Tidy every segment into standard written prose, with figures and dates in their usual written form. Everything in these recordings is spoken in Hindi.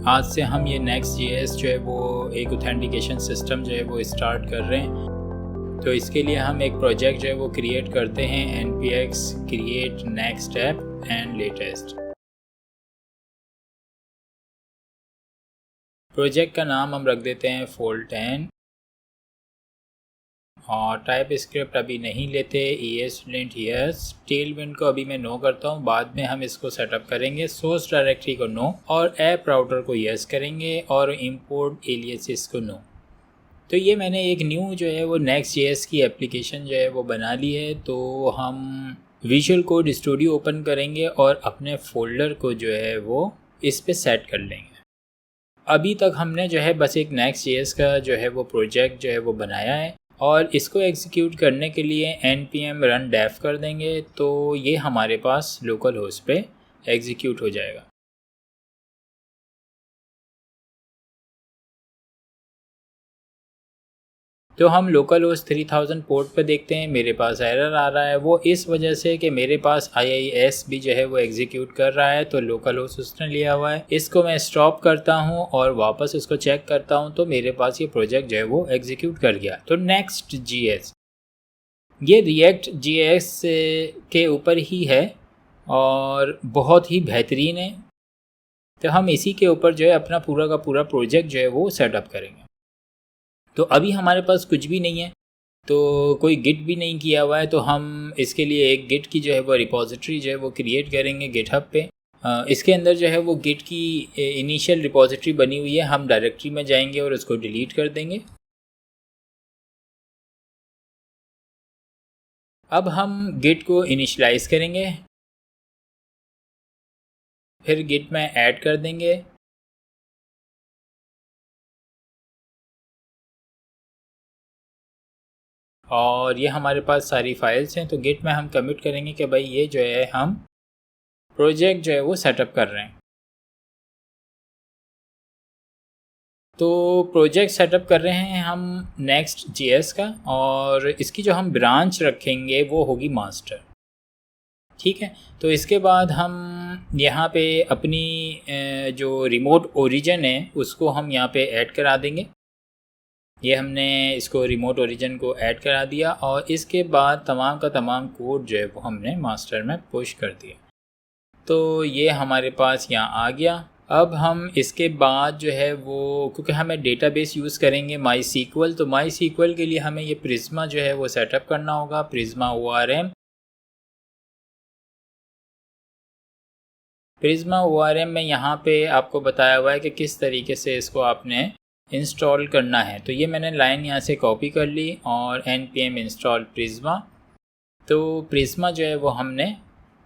आज से हम ये Next.js जो है वो एक ऑथेंटिकेशन सिस्टम जो है वो स्टार्ट कर रहे हैं। तो इसके लिए हम एक प्रोजेक्ट जो है वो क्रिएट करते हैं npx create next app and latest। Project का नाम हम रख देते हैं Fold10 और टाइप स्क्रिप्ट अभी नहीं लेते, ESLint yes, टेलविंड को अभी मैं नो करता हूँ, बाद में हम इसको सेटअप करेंगे। सोर्स डायरेक्टरी को नो और ऐप राउटर को यस करेंगे और इंपोर्ट एलियासेस को नो। तो ये मैंने एक न्यू जो है वो Next.js की एप्लीकेशन जो है वो बना ली है। तो हम विजुअल कोड स्टूडियो ओपन करेंगे और अपने फोल्डर को जो है वो इस पे सेट कर लेंगे। अभी तक हमने जो है बस एक Next.js का जो है वो प्रोजेक्ट जो है वो बनाया है और इसको एग्जीक्यूट करने के लिए npm run dev कर देंगे तो ये हमारे पास लोकल होस्ट पे एग्जीक्यूट हो जाएगा। तो हम लोकल होस्ट 3000 पोर्ट पे देखते हैं, मेरे पास एरर आ रहा है। वो इस वजह से कि मेरे पास IIS भी जो है वो एग्जीक्यूट कर रहा है, तो लोकल होस्ट उसने लिया हुआ है। इसको मैं स्टॉप करता हूँ और वापस इसको चेक करता हूँ तो मेरे पास ये प्रोजेक्ट जो है वो एग्जीक्यूट कर गया। तो Next.js ये React.js के ऊपर ही है और बहुत ही बेहतरीन है। तो हम इसी के ऊपर जो है अपना पूरा का पूरा प्रोजेक्ट जो है वो सेटअप करेंगे। तो अभी हमारे पास कुछ भी नहीं है, तो कोई गिट भी नहीं किया हुआ है, तो हम इसके लिए एक गिट की जो है वो रिपोजिटरी जो है वो क्रिएट करेंगे गिटहब पे। इसके अंदर जो है वो गिट की इनिशियल रिपोजिटरी बनी हुई है, हम डायरेक्टरी में जाएंगे और उसको डिलीट कर देंगे। अब हम गिट को इनिशियलाइज़ करेंगे, फिर गिट में ऐड कर देंगे। और ये हमारे पास सारी फाइल्स हैं, तो गिट में हम कमिट करेंगे कि भाई ये जो है हम प्रोजेक्ट जो है वो सेटअप कर रहे हैं। तो प्रोजेक्ट सेटअप कर रहे हैं हम Next.js का और इसकी जो हम ब्रांच रखेंगे वो होगी मास्टर। ठीक है, तो इसके बाद हम यहाँ पे अपनी जो रिमोट ओरिजिन है उसको हम यहाँ पे ऐड करा देंगे। ये हमने इसको रिमोट ओरिजिन को ऐड करा दिया और इसके बाद तमाम का तमाम कोड जो है वो हमने मास्टर में पुश कर दिया। तो ये हमारे पास यहाँ आ गया। अब हम इसके बाद जो है वो, क्योंकि हमें डेटाबेस यूज़ करेंगे MySQL, तो MySQL के लिए हमें ये प्रिज्मा जो है वो सेटअप करना होगा, प्रिज्मा ORM। प्रिज्मा ORM में यहाँ पे आपको बताया हुआ है कि किस तरीके से इसको आपने इंस्टॉल करना है। तो ये मैंने लाइन यहाँ से कॉपी कर ली और npm इंस्टॉल प्रिज्मा। तो प्रिज्मा जो है वो हमने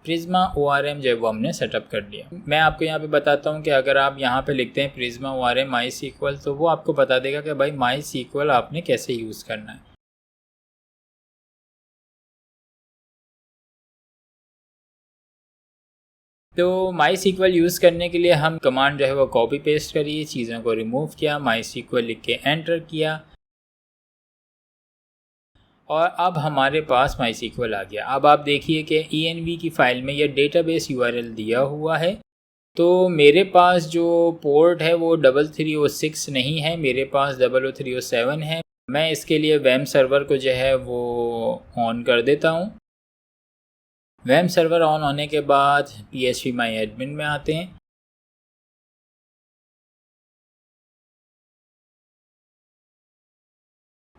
प्रिज्मा ORM जो है वो हमने सेटअप कर लिया। मैं आपको यहाँ पे बताता हूँ कि अगर आप यहाँ पे लिखते हैं प्रिज्मा ORM MySQL तो वो आपको बता देगा कि भाई MySQL आपने कैसे यूज़ करना है। तो MySQL यूज़ करने के लिए हम कमांड जो है वो कॉपी पेस्ट करिए, चीज़ों को रिमूव किया, MySQL लिख के एंटर किया और अब हमारे पास MySQL आ गया। अब आप देखिए कि env की फ़ाइल में यह डेटाबेस URL दिया हुआ है। तो मेरे पास जो पोर्ट है वो 3306 नहीं है, मेरे पास 00307 है। मैं इसके लिए वेम सर्वर को जो है वो ऑन कर देता हूँ। वेम सर्वर ऑन होने के बाद phpMyAdmin में आते हैं।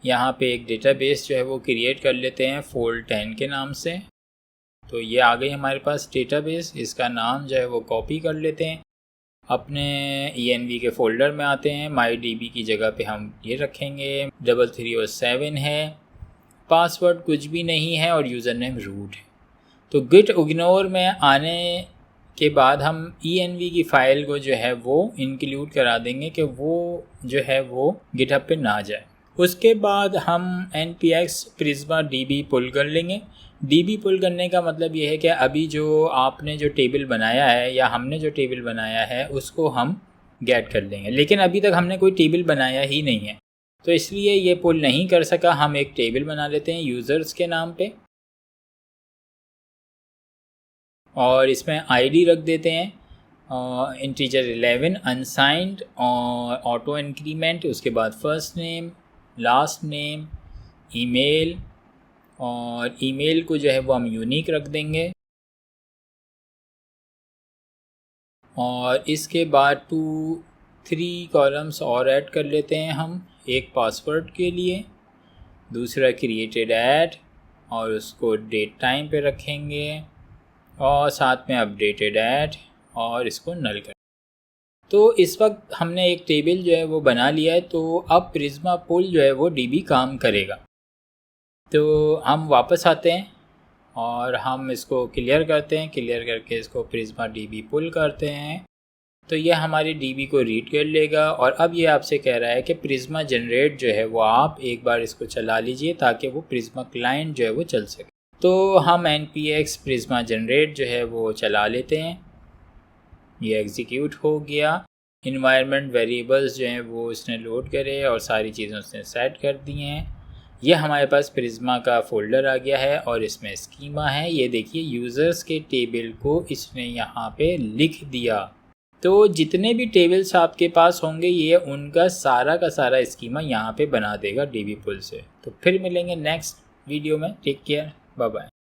यहाँ पे एक डेटाबेस जो है वो क्रिएट कर लेते हैं Fold10 के नाम से। तो ये आ गई हमारे पास डेटाबेस, इसका नाम जो है वो कॉपी कर लेते हैं, अपने env के फोल्डर में आते हैं। MyDB की जगह पे हम ये रखेंगे, 3307 है, पासवर्ड कुछ भी नहीं है और यूज़र नेम रूट है। तो गिट इग्नोर में आने के बाद हम env की फ़ाइल को जो है वो इंक्लूड करा देंगे कि वो जो है वो गिटहब पे ना जाए। उसके बाद हम npx prisma db पुल कर लेंगे। db पुल करने का मतलब ये है कि अभी जो आपने जो टेबल बनाया है या हमने जो टेबल बनाया है उसको हम गेट कर लेंगे, लेकिन अभी तक हमने कोई टेबल बनाया ही नहीं है तो इसलिए ये पुल नहीं कर सका। हम एक टेबल बना लेते हैं यूज़र्स के नाम पे और इसमें आईडी रख देते हैं इंटीजर 11 अनसाइंड और ऑटो इंक्रीमेंट, उसके बाद first name, last name, email, और ईमेल को जो है वो हम यूनिक रख देंगे। और इसके बाद 2-3 कॉलम्स और ऐड कर लेते हैं हम, एक पासवर्ड के लिए, दूसरा क्रिएटेड ऐड, और उसको डेट टाइम पे रखेंगे, और साथ में अपडेटेड ऐड, और इसको नल कर। तो इस वक्त हमने एक टेबल जो है वो बना लिया है। तो अब प्रिज्मा पुल जो है वो डीबी काम करेगा। तो हम वापस आते हैं और हम इसको क्लियर करते हैं, क्लियर करके इसको प्रिज्मा डीबी पुल करते हैं। तो यह हमारी डीबी को रीड कर लेगा। और अब ये आपसे कह रहा है कि प्रिज्मा जनरेट जो है वो आप एक बार इसको चला लीजिए ताकि वो प्रिज्मा क्लाइंट जो है वो चल सके। तो हम npx प्रिज्मा जनरेट जो है वो चला लेते हैं। ये एग्जीक्यूट हो गया। इन्वायरमेंट वेरिएबल्स जो हैं वो इसने लोड करे और सारी चीज़ें उसने सेट कर दी हैं। यह हमारे पास प्रिज्मा का फ़ोल्डर आ गया है और इसमें स्कीमा है। ये देखिए यूज़र्स के टेबल को इसने यहाँ पे लिख दिया। तो जितने भी टेबल्स आपके पास होंगे ये उनका सारा का सारा स्कीमा यहाँ पे बना देगा डीबी पुल से। तो फिर मिलेंगे नेक्स्ट वीडियो में। Take care, bye bye.